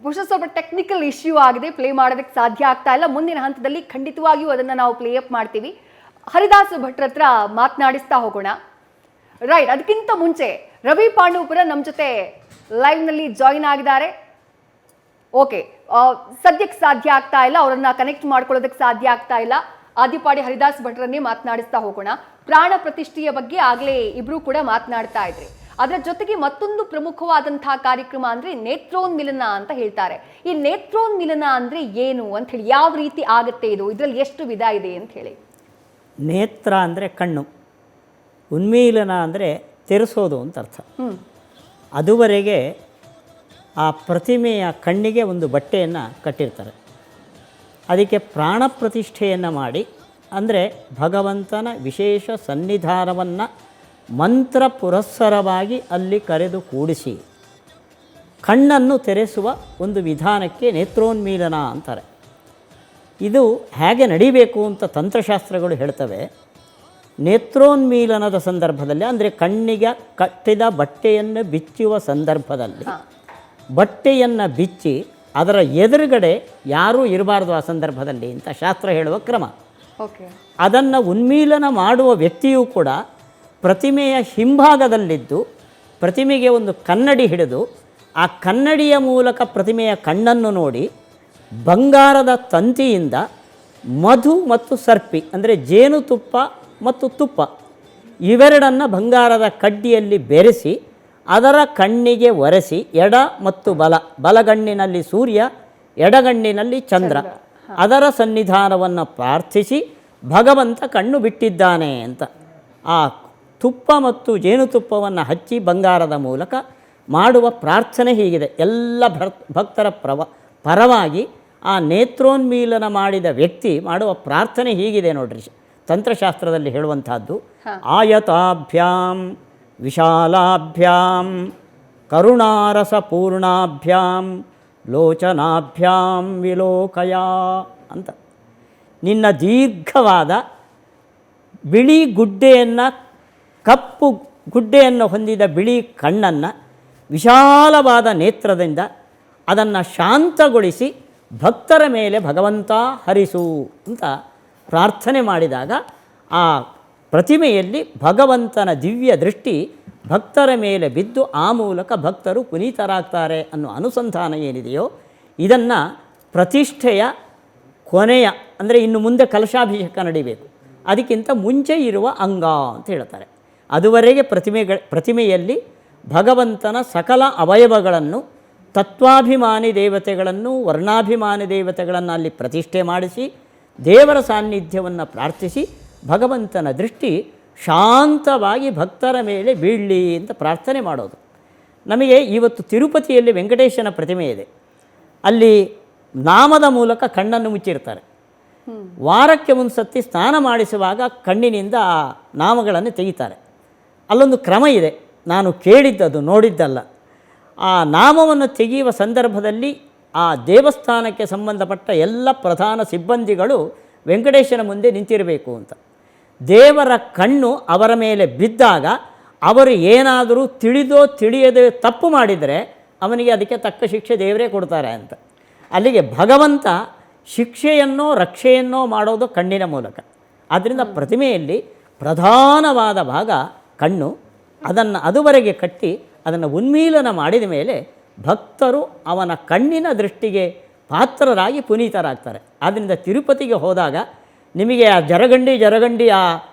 ಬಹುಶಃ ಸ್ವಲ್ಪ technical issue ಆಗಿದೆ, ಪ್ಲೇ ಮಾಡೋದಕ್ಕೆ ಸಾಧ್ಯ ಆಗ್ತಾ ಇಲ್ಲ. ಮುಂದಿನ ಹಂತದಲ್ಲಿ ಖಂಡಿತವಾಗಿಯೂ ಅದನ್ನು ನಾವು ಪ್ಲೇ ಅಪ್ ಮಾಡ್ತೀವಿ. ಹರಿದಾಸ್ ಭಟ್ರ ಹತ್ರ ಮಾತನಾಡಿಸ್ತಾ ಹೋಗೋಣ. ರೈಟ್, ಅದಕ್ಕಿಂತ ಮುಂಚೆ ರವಿ ಪಾಂಡವಪುರ ನಮ್ಮ ಜೊತೆ ಲೈವ್ನಲ್ಲಿ ಜಾಯಿನ್ ಆಗಿದ್ದಾರೆ. ಓಕೆ, ಸದ್ಯಕ್ಕೆ ಸಾಧ್ಯ ಆಗ್ತಾ ಇಲ್ಲ, ಅವರನ್ನ ಕನೆಕ್ಟ್ ಮಾಡ್ಕೊಳ್ಳೋದಕ್ಕೆ ಸಾಧ್ಯ ಆಗ್ತಾ ಇಲ್ಲ. ಆದಿಪಾಡಿ ಹರಿದಾಸ್ ಭಟ್ರನ್ನೇ ಮಾತನಾಡಿಸ್ತಾ ಹೋಗೋಣ. ಪ್ರಾಣ ಪ್ರತಿಷ್ಠೆಯ ಬಗ್ಗೆ ಆಗಲೇ ಇಬ್ರು ಕೂಡ ಮಾತನಾಡ್ತಾ ಇದ್ರಿ. ಅದರ ಜೊತೆಗೆ ಮತ್ತೊಂದು ಪ್ರಮುಖವಾದಂತಹ ಕಾರ್ಯಕ್ರಮ ಅಂದ್ರೆ ನೇತ್ರೋನ್ಮಿಲನ ಅಂತ ಹೇಳ್ತಾರೆ. ಈ ನೇತ್ರೋನ್ಮಿಲನ ಅಂದ್ರೆ ಏನು ಅಂತ ಹೇಳಿ, ಯಾವ ರೀತಿ ಆಗುತ್ತೆ ಇದು, ಇದರಲ್ಲಿ ಎಷ್ಟು ವಿಧ ಇದೆ ಅಂತ ಹೇಳಿ. ನೇತ್ರ ಅಂದರೆ ಕಣ್ಣು, ಉನ್ಮೀಲನ ಅಂದರೆ ತೆರೆಸೋದು ಅಂತ ಅರ್ಥ. ಅದುವರೆಗೆ ಆ ಪ್ರತಿಮೆಯ ಕಣ್ಣಿಗೆ ಒಂದು ಬಟ್ಟೆಯನ್ನು ಕಟ್ಟಿರ್ತಾರೆ. ಅದಕ್ಕೆ ಪ್ರಾಣ ಪ್ರತಿಷ್ಠೆಯನ್ನು ಮಾಡಿ, ಅಂದರೆ ಭಗವಂತನ ವಿಶೇಷ ಸನ್ನಿಧಾನವನ್ನು ಮಂತ್ರ ಪುರಸ್ಸರವಾಗಿ ಅಲ್ಲಿ ಕರೆದು ಕೂಡಿಸಿ ಕಣ್ಣನ್ನು ತೆರೆಸುವ ಒಂದು ವಿಧಾನಕ್ಕೆ ನೇತ್ರೋನ್ಮೀಲನ ಅಂತಾರೆ. ಇದು ಹೇಗೆ ನಡಿಬೇಕು ಅಂತ ತಂತ್ರಶಾಸ್ತ್ರಗಳು ಹೇಳ್ತವೆ. ನೇತ್ರೋನ್ಮೀಲನದ ಸಂದರ್ಭದಲ್ಲಿ, ಅಂದರೆ ಕಣ್ಣಿಗೆ ಕಟ್ಟಿದ ಬಟ್ಟೆಯನ್ನು ಬಿಚ್ಚುವ ಸಂದರ್ಭದಲ್ಲಿ ಬಟ್ಟೆಯನ್ನು ಬಿಚ್ಚಿ ಅದರ ಎದುರುಗಡೆ ಯಾರೂ ಇರಬಾರ್ದು ಆ ಸಂದರ್ಭದಲ್ಲಿ ಅಂತ ಶಾಸ್ತ್ರ ಹೇಳುವ ಕ್ರಮ. ಅದನ್ನು ಉನ್ಮೀಲನ ಮಾಡುವ ವ್ಯಕ್ತಿಯೂ ಕೂಡ ಪ್ರತಿಮೆಯ ಹಿಂಭಾಗದಲ್ಲಿದ್ದು ಪ್ರತಿಮೆಗೆ ಒಂದು ಕನ್ನಡಿ ಹಿಡಿದು ಆ ಕನ್ನಡಿಯ ಮೂಲಕ ಪ್ರತಿಮೆಯ ಕಣ್ಣನ್ನು ನೋಡಿ ಬಂಗಾರದ ತಂತಿಯಿಂದ ಮಧು ಮತ್ತು ಸರ್ಪಿ, ಅಂದರೆ ಜೇನುತುಪ್ಪ ಮತ್ತು ತುಪ್ಪ ಇವೆರಡನ್ನು ಬಂಗಾರದ ಕಡ್ಡಿಯಲ್ಲಿ ಬೆರೆಸಿ ಅದರ ಕಣ್ಣಿಗೆ ಒರೆಸಿ, ಎಡ ಮತ್ತು ಬಲಗಣ್ಣಿನಲ್ಲಿ ಸೂರ್ಯ, ಎಡಗಣ್ಣಿನಲ್ಲಿ ಚಂದ್ರ, ಅದರ ಸನ್ನಿಧಾನವನ್ನು ಪ್ರಾರ್ಥಿಸಿ ಭಗವಂತ ಕಣ್ಣು ಬಿಟ್ಟಿದ್ದಾನೆ ಅಂತ ಆ ತುಪ್ಪ ಮತ್ತು ಜೇನುತುಪ್ಪವನ್ನು ಹಚ್ಚಿ ಬಂಗಾರದ ಮೂಲಕ ಮಾಡುವ ಪ್ರಾರ್ಥನೆ ಹೀಗಿದೆ. ಎಲ್ಲ ಭಕ್ತರ ಪರವಾಗಿ ಆ ನೇತ್ರೋನ್ಮೀಲನ ಮಾಡಿದ ವ್ಯಕ್ತಿ ಮಾಡುವ ಪ್ರಾರ್ಥನೆ ಹೀಗಿದೆ ನೋಡ್ರಿ, ತಂತ್ರಶಾಸ್ತ್ರದಲ್ಲಿ ಹೇಳುವಂತಹದ್ದು. ಆಯತಾಭ್ಯಾಂ ವಿಶಾಲಾಭ್ಯಾಂ ಕರುಣಾರಸಪೂರ್ಣಾಭ್ಯಾಂ ಲೋಚನಾಭ್ಯಾಂ ವಿಲೋಕಯ ಅಂತ. ನಿನ್ನ ದೀರ್ಘವಾದ ಬಿಳಿ ಗುಡ್ಡೆಯನ್ನು, ಕಪ್ಪು ಗುಡ್ಡೆಯನ್ನು ಹೊಂದಿದ ಬಿಳಿ ಕಣ್ಣನ್ನು ವಿಶಾಲವಾದ ನೇತ್ರದಿಂದ ಅದನ್ನು ಶಾಂತಗೊಳಿಸಿ ಭಕ್ತರ ಮೇಲೆ ಭಗವಂತ ಹರಿಸು ಅಂತ ಪ್ರಾರ್ಥನೆ ಮಾಡಿದಾಗ ಆ ಪ್ರತಿಮೆಯಲ್ಲಿ ಭಗವಂತನ ದಿವ್ಯ ದೃಷ್ಟಿ ಭಕ್ತರ ಮೇಲೆ ಬಿದ್ದು ಆ ಮೂಲಕ ಭಕ್ತರು ಪುನೀತರಾಗ್ತಾರೆ ಅನ್ನೋ ಅನುಸಂಧಾನ ಏನಿದೆಯೋ ಇದನ್ನು ಪ್ರತಿಷ್ಠೆಯ ಕೊನೆಯ, ಅಂದರೆ ಇನ್ನು ಮುಂದೆ ಕಲಶಾಭಿಷೇಕ ನಡಿಬೇಕು, ಅದಕ್ಕಿಂತ ಮುಂಚೆ ಇರುವ ಅಂಗ ಅಂತ ಹೇಳ್ತಾರೆ. ಅದುವರೆಗೆ ಪ್ರತಿಮೆಯಲ್ಲಿ ಭಗವಂತನ ಸಕಲ ಅವಯವಗಳನ್ನು, ತತ್ವಾಭಿಮಾನಿ ದೇವತೆಗಳನ್ನು, ವರ್ಣಾಭಿಮಾನಿ ದೇವತೆಗಳನ್ನು ಅಲ್ಲಿ ಪ್ರತಿಷ್ಠೆ ಮಾಡಿಸಿ ದೇವರ ಸಾನ್ನಿಧ್ಯವನ್ನು ಪ್ರಾರ್ಥಿಸಿ ಭಗವಂತನ ದೃಷ್ಟಿ ಶಾಂತವಾಗಿ ಭಕ್ತರ ಮೇಲೆ ಬೀಳಲಿ ಅಂತ ಪ್ರಾರ್ಥನೆ ಮಾಡೋದು. ನಮಗೆ ಇವತ್ತು ತಿರುಪತಿಯಲ್ಲಿ ವೆಂಕಟೇಶನ ಪ್ರತಿಮೆ ಇದೆ. ಅಲ್ಲಿ ನಾಮದ ಮೂಲಕ ಕಣ್ಣನ್ನು ಮುಚ್ಚಿರ್ತಾರೆ. ವಾರಕ್ಕೆ ಒಂದು ಸತಿ ಸ್ನಾನ ಮಾಡಿಸುವಾಗ ಕಣ್ಣಿನಿಂದ ಆ ನಾಮಗಳನ್ನು ತೆಗಿತಾರೆ. ಅಲ್ಲೊಂದು ಕ್ರಮ ಇದೆ, ನಾನು ಕೇಳಿದ್ದದು, ನೋಡಿದ್ದಲ್ಲ. ಆ ನಾಮವನ್ನು ತೆಗೆಯುವ ಸಂದರ್ಭದಲ್ಲಿ ಆ ದೇವಸ್ಥಾನಕ್ಕೆ ಸಂಬಂಧಪಟ್ಟ ಎಲ್ಲ ಪ್ರಧಾನ ಸಿಬ್ಬಂದಿಗಳು ವೆಂಕಟೇಶನ ಮುಂದೆ ನಿಂತಿರಬೇಕು ಅಂತ. ದೇವರ ಕಣ್ಣು ಅವರ ಮೇಲೆ ಬಿದ್ದಾಗ ಅವರು ಏನಾದರೂ ತಿಳಿದೋ ತಿಳಿಯದೆ ತಪ್ಪು ಮಾಡಿದರೆ ಅವನಿಗೆ ಅದಕ್ಕೆ ತಕ್ಕ ಶಿಕ್ಷೆ ದೇವರೇ ಕೊಡ್ತಾರೆ ಅಂತ. ಅಲ್ಲಿಗೆ ಭಗವಂತ ಶಿಕ್ಷೆಯನ್ನೋ ರಕ್ಷೆಯನ್ನೋ ಮಾಡೋದು ಕಣ್ಣಿನ ಮೂಲಕ. ಆದ್ದರಿಂದ ಪ್ರತಿಮೆಯಲ್ಲಿ ಪ್ರಧಾನವಾದ ಭಾಗ ಕಣ್ಣು. ಅದನ್ನು ಅದುವರೆಗೆ ಕಟ್ಟಿ ಅದನ್ನು ಉನ್ಮೀಲನ ಮಾಡಿದ ಮೇಲೆ ಭಕ್ತರು ಅವನ ಕಣ್ಣಿನ ದೃಷ್ಟಿಗೆ ಪಾತ್ರರಾಗಿ ಪುನೀತರಾಗ್ತಾರೆ. ಆದ್ದರಿಂದ ತಿರುಪತಿಗೆ ಹೋದಾಗ ನಿಮಗೆ ಆ ಜರಗಂಡಿ ಆ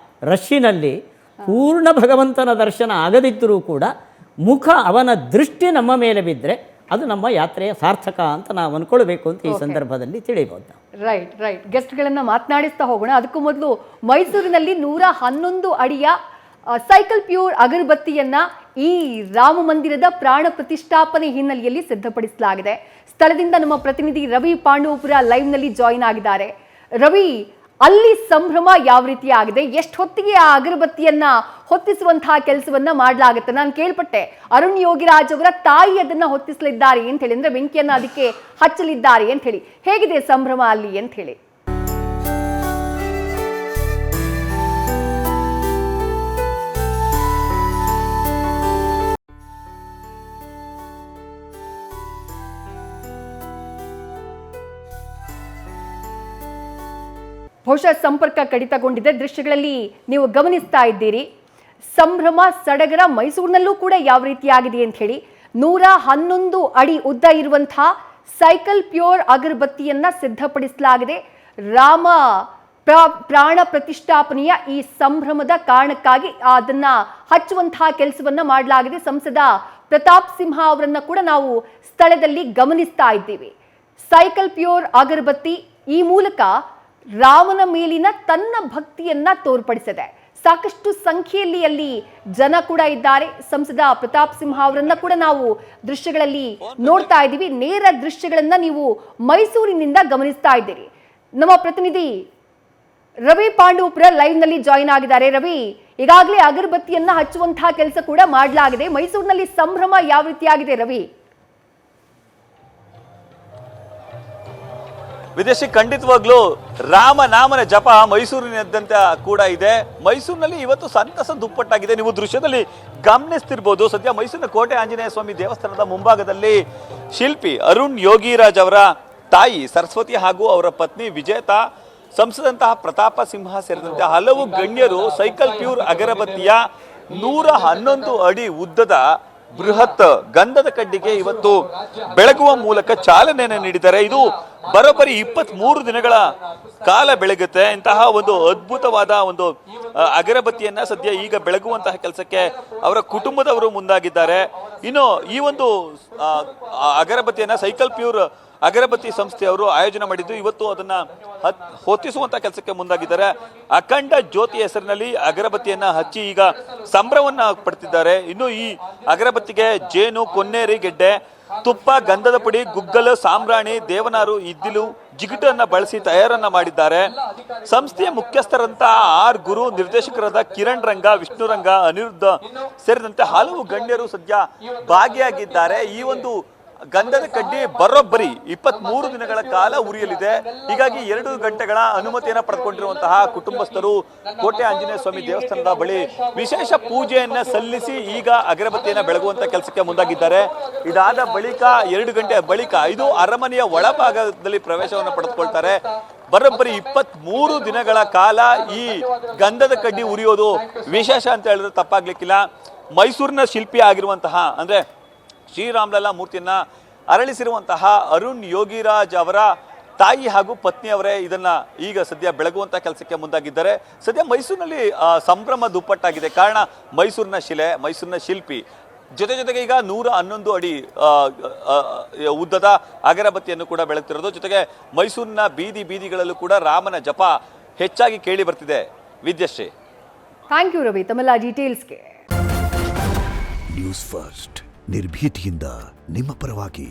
ರಶ್ಶಿನಲ್ಲಿ ಪೂರ್ಣ ಭಗವಂತನ ದರ್ಶನ ಆಗದಿದ್ದರೂ ಕೂಡ ಮುಖ ಅವನ ದೃಷ್ಟಿ ನಮ್ಮ ಮೇಲೆ ಬಿದ್ದರೆ ಅದು ನಮ್ಮ ಯಾತ್ರೆಯ ಸಾರ್ಥಕ ಅಂತ ನಾವು ಅಂದ್ಕೊಳ್ಬೇಕು ಅಂತ ಈ ಸಂದರ್ಭದಲ್ಲಿ ತಿಳಿಬಹುದು. ರೈಟ್. ಗೆಸ್ಟ್ಗಳನ್ನು ಮಾತನಾಡಿಸ್ತಾ ಹೋಗೋಣ. ಅದಕ್ಕೂ ಮೊದಲು ಮೈಸೂರಿನಲ್ಲಿ 111 ಅಡಿಯ ಸೈಕಲ್ ಪ್ಯೂರ್ ಅಗರಬತ್ತಿಯನ್ನ ಈ ರಾಮ ಮಂದಿರದ ಪ್ರಾಣ ಪ್ರತಿಷ್ಠಾಪನೆ ಹಿನ್ನೆಲೆಯಲ್ಲಿ ಸಿದ್ಧಪಡಿಸಲಾಗಿದೆ. ಸ್ಥಳದಿಂದ ನಮ್ಮ ಪ್ರತಿನಿಧಿ ರವಿ ಪಾಂಡವಪುರ ಲೈವ್ನಲ್ಲಿ ಜಾಯಿನ್ ಆಗಿದ್ದಾರೆ. ರವಿ, ಅಲ್ಲಿ ಸಂಭ್ರಮ ಯಾವ ರೀತಿ ಆಗಿದೆ? ಎಷ್ಟು ಹೊತ್ತಿಗೆ ಆ ಅಗರಬತ್ತಿಯನ್ನ ಹೊತ್ತಿಸುವಂತಹ ಕೆಲಸವನ್ನ ಮಾಡಲಾಗುತ್ತೆ? ನಾನು ಕೇಳ್ಪಟ್ಟೆ ಅರುಣ್ ಯೋಗಿರಾಜ್ ಅವರ ತಾಯಿ ಅದನ್ನ ಹೊತ್ತಿಸಲಿದ್ದಾರೆ ಅಂತ ಹೇಳಿ, ಅಂದ್ರೆ ಬೆಂಕಿಯನ್ನ ಅದಕ್ಕೆ ಹಚ್ಚಲಿದ್ದಾರೆ ಅಂತ ಹೇಳಿ. ಹೇಗಿದೆ ಸಂಭ್ರಮ ಅಲ್ಲಿ ಅಂತ ಹೇಳಿ? ಬಹುಶಃ ಸಂಪರ್ಕ ಕಡಿತಗೊಂಡಿದೆ. ದೃಶ್ಯಗಳಲ್ಲಿ ನೀವು ಗಮನಿಸ್ತಾ ಇದ್ದೀರಿ. ಸಂಭ್ರಮ ಸಡಗರ ಮೈಸೂರಿನಲ್ಲೂ ಕೂಡ ಯಾವ ರೀತಿಯಾಗಿದೆ ಅಂತ ಹೇಳಿ 111 ಅಡಿ ಉದ್ದ ಇರುವಂತಹ ಸೈಕಲ್ ಪ್ಯೂರ್ ಅಗರಬತ್ತಿಯನ್ನ ಸಿದ್ಧಪಡಿಸಲಾಗಿದೆ. ರಾಮ ಪ್ರಾಣ ಪ್ರತಿಷ್ಠಾಪನೆಯ ಈ ಸಂಭ್ರಮದ ಕಾರಣಕ್ಕಾಗಿ ಅದನ್ನ ಹಚ್ಚುವಂತಹ ಕೆಲಸವನ್ನ ಮಾಡಲಾಗಿದೆ. ಸಂಸದ ಪ್ರತಾಪ್ ಸಿಂಹ ಅವರನ್ನ ಕೂಡ ನಾವು ಸ್ಥಳದಲ್ಲಿ ಗಮನಿಸ್ತಾ ಇದ್ದೀವಿ. ಸೈಕಲ್ ಪ್ಯೂರ್ ಅಗರಬತ್ತಿ ಈ ಮೂಲಕ ರಾಮನ ಮೇಲಿನ ತನ್ನ ಭಕ್ತಿಯನ್ನ ತೋರ್ಪಡಿಸಿದೆ. ಸಾಕಷ್ಟು ಸಂಖ್ಯೆಯಲ್ಲಿ ಅಲ್ಲಿ ಜನ ಕೂಡ ಇದ್ದಾರೆ. ಸಂಸದ ಪ್ರತಾಪ್ ಸಿಂಹ ಅವರನ್ನ ಕೂಡ ನಾವು ದೃಶ್ಯಗಳಲ್ಲಿ ನೋಡ್ತಾ ಇದ್ದೀವಿ. ನೇರ ದೃಶ್ಯಗಳನ್ನ ನೀವು ಮೈಸೂರಿನಿಂದ ಗಮನಿಸ್ತಾ ಇದ್ದೀರಿ. ನಮ್ಮ ಪ್ರತಿನಿಧಿ ರವಿ ಪಾಂಡವಪುರ ಲೈವ್ ನಲ್ಲಿ ಜಾಯಿನ್ ಆಗಿದ್ದಾರೆ. ರವಿ, ಈಗಾಗಲೇ ಅಗರಬತ್ತಿಯನ್ನ ಹಚ್ಚುವಂತಹ ಕೆಲಸ ಕೂಡ ಮಾಡಲಾಗಿದೆ. ಮೈಸೂರಿನಲ್ಲಿ ಸಂಭ್ರಮ ಯಾವ ರೀತಿಯಾಗಿದೆ ರವಿ? ವಿದೇಶಿ ಖಂಡಿತವಾಗ್ಲೂ ರಾಮನಾಮನ ಜಪ ಮೈಸೂರಿನಾದ್ಯಂತ ಕೂಡ ಇದೆ. ಮೈಸೂರಿನಲ್ಲಿ ಇವತ್ತು ಸಂತಸ ದುಪ್ಪಟ್ಟಾಗಿದೆ. ನೀವು ದೃಶ್ಯದಲ್ಲಿ ಗಮನಿಸ್ತಿರ್ಬೋದು. ಸದ್ಯ ಮೈಸೂರಿನ ಕೋಟೆ ಆಂಜನೇಯ ಸ್ವಾಮಿ ದೇವಸ್ಥಾನದ ಮುಂಭಾಗದಲ್ಲಿ ಶಿಲ್ಪಿ ಅರುಣ್ ಯೋಗಿರಾಜ್ ಅವರ ತಾಯಿ ಸರಸ್ವತಿ ಹಾಗೂ ಅವರ ಪತ್ನಿ ವಿಜೇತಾ, ಸಂಸದಂತಹ ಪ್ರತಾಪ ಸಿಂಹ ಸೇರಿದಂತೆ ಹಲವು ಗಣ್ಯರು ಸೈಕಲ್ ಪ್ಯೂರ್ ಅಗರಬತ್ತಿಯ 111 ಅಡಿ ಉದ್ದದ ಬೃಹತ್ ಗಂಧದ ಕಡ್ಡಿಗೆ ಇವತ್ತು ಬೆಳಗುವ ಮೂಲಕ ಚಾಲನೆಯನ್ನು ನೀಡಿದ್ದಾರೆ. ಇದು ಬರೋಬ್ಬರಿ 23 ದಿನಗಳ ಕಾಲ ಬೆಳಗುತ್ತೆ. ಇಂತಹ ಒಂದು ಅದ್ಭುತವಾದ ಒಂದು ಅಗರಬತ್ತಿಯನ್ನ ಸದ್ಯ ಈಗ ಬೆಳಗುವಂತಹ ಕೆಲಸಕ್ಕೆ ಅವರ ಕುಟುಂಬದವರು ಮುಂದಾಗಿದ್ದಾರೆ. ಇನ್ನು ಈ ಒಂದು ಅಗರಬತ್ತಿಯನ್ನ ಸೈಕಲ್ ಪ್ಯೂರ್ ಅಗರಬತ್ತಿ ಸಂಸ್ಥೆಯವರು ಆಯೋಜನೆ ಮಾಡಿದ್ದು ಇವತ್ತು ಅದನ್ನ ಹೊತ್ತಿಸುವಂತ ಕೆಲಸಕ್ಕೆ ಮುಂದಾಗಿದ್ದಾರೆ. ಅಖಂಡ ಜ್ಯೋತಿ ಹೆಸರಿನಲ್ಲಿ ಅಗರಬತ್ತಿಯನ್ನ ಹಚ್ಚಿ ಈಗ ಸಂಭ್ರಮವನ್ನ ಪಡ್ತಿದ್ದಾರೆ. ಇನ್ನು ಈ ಅಗರಬತ್ತಿಗೆ ಜೇನು, ಕೊನ್ನೇರಿ ಗೆಡ್ಡೆ, ತುಪ್ಪ, ಗಂಧದ ಪುಡಿ, ಗುಗ್ಗಲು, ಸಾಂಬ್ರಾಣಿ, ದೇವನಾರು, ಇದ್ದಿಲು, ಜಿಗುಟನ್ನ ಬಳಸಿ ತಯಾರನ್ನ ಮಾಡಿದ್ದಾರೆ. ಸಂಸ್ಥೆಯ ಮುಖ್ಯಸ್ಥರಂತ ಆರ್ ಗುರು, ನಿರ್ದೇಶಕರಾದ ಕಿರಣ್ ರಂಗ, ವಿಷ್ಣು ರಂಗ, ಅನಿರುದ್ಧ ಸೇರಿದಂತೆ ಹಲವು ಗಣ್ಯರು ಸದ್ಯ ಭಾಗಿಯಾಗಿದ್ದಾರೆ. ಈ ಒಂದು ಗಂಧದ ಕಡ್ಡಿ ಬರೋಬ್ಬರಿ 23 ದಿನಗಳ ಕಾಲ ಉರಿಯಲಿದೆ. ಹೀಗಾಗಿ 2 ಗಂಟೆಗಳ ಅನುಮತಿಯನ್ನ ಪಡೆದುಕೊಂಡಿರುವಂತಹ ಕುಟುಂಬಸ್ಥರು ಕೋಟೆ ಆಂಜನೇಯ ಸ್ವಾಮಿ ದೇವಸ್ಥಾನದ ಬಳಿ ವಿಶೇಷ ಪೂಜೆಯನ್ನ ಸಲ್ಲಿಸಿ ಈಗ ಅಗರಬತ್ತಿಯನ್ನ ಬೆಳಗುವಂತ ಕೆಲಸಕ್ಕೆ ಮುಂದಾಗಿದ್ದಾರೆ. ಇದಾದ ಬಳಿಕ 2 ಗಂಟೆ ಬಳಿಕ ಇದು ಅರಮನೆಯ ಒಳಭಾಗದಲ್ಲಿ ಪ್ರವೇಶವನ್ನು ಪಡೆದುಕೊಳ್ತಾರೆ. ಬರೋಬ್ಬರಿ 23 ದಿನಗಳ ಕಾಲ ಈ ಗಂಧದ ಕಡ್ಡಿ ಉರಿಯೋದು ವಿಶೇಷ ಅಂತ ಹೇಳಿದ್ರೆ ತಪ್ಪಾಗ್ಲಿಕ್ಕಿಲ್ಲ. ಮೈಸೂರಿನ ಶಿಲ್ಪಿ ಆಗಿರುವಂತಹ ಅಂದ್ರೆ ಶ್ರೀರಾಮಲಲ್ಲಾ ಮೂರ್ತಿಯನ್ನ ಅರಳಿಸಿರುವಂತಹ ಅರುಣ್ ಯೋಗಿರಾಜ್ ಅವರ ತಾಯಿ ಹಾಗೂ ಪತ್ನಿಯವರೇ ಇದನ್ನ ಈಗ ಸದ್ಯ ಬೆಳಗುವಂತ ಕೆಲಸಕ್ಕೆ ಮುಂದಾಗಿದ್ದಾರೆ. ಸದ್ಯ ಮೈಸೂರಿನಲ್ಲಿ ಸಂಭ್ರಮ ದುಪ್ಪಟ್ಟಾಗಿದೆ. ಕಾರಣ ಮೈಸೂರಿನ ಶಿಲೆ, ಮೈಸೂರಿನ ಶಿಲ್ಪಿ, ಜೊತೆಗೆ ಈಗ 111 ಅಡಿ ಉದ್ದದ ಅಗರಬತ್ತಿಯನ್ನು ಕೂಡ ಬೆಳಗ್ತಿರೋದು. ಜೊತೆಗೆ ಮೈಸೂರಿನ ಬೀದಿಗಳಲ್ಲೂ ಕೂಡ ರಾಮನ ಜಪ ಹೆಚ್ಚಾಗಿ ಕೇಳಿ ಬರ್ತಿದೆ. ವಿದ್ಯಶ್ರೀ, ಥ್ಯಾಂಕ್ ಯು ರವಿ ತಮ್ಮೆಲ್ಲ ಡೀಟೇಲ್ಸ್ಗೆ. ನ್ಯೂಸ್ ಫಸ್ಟ್ ನಿರ್ಭೀತಿಯಿಂದ ನಿಮ್ಮ ಪರವಾಗಿ.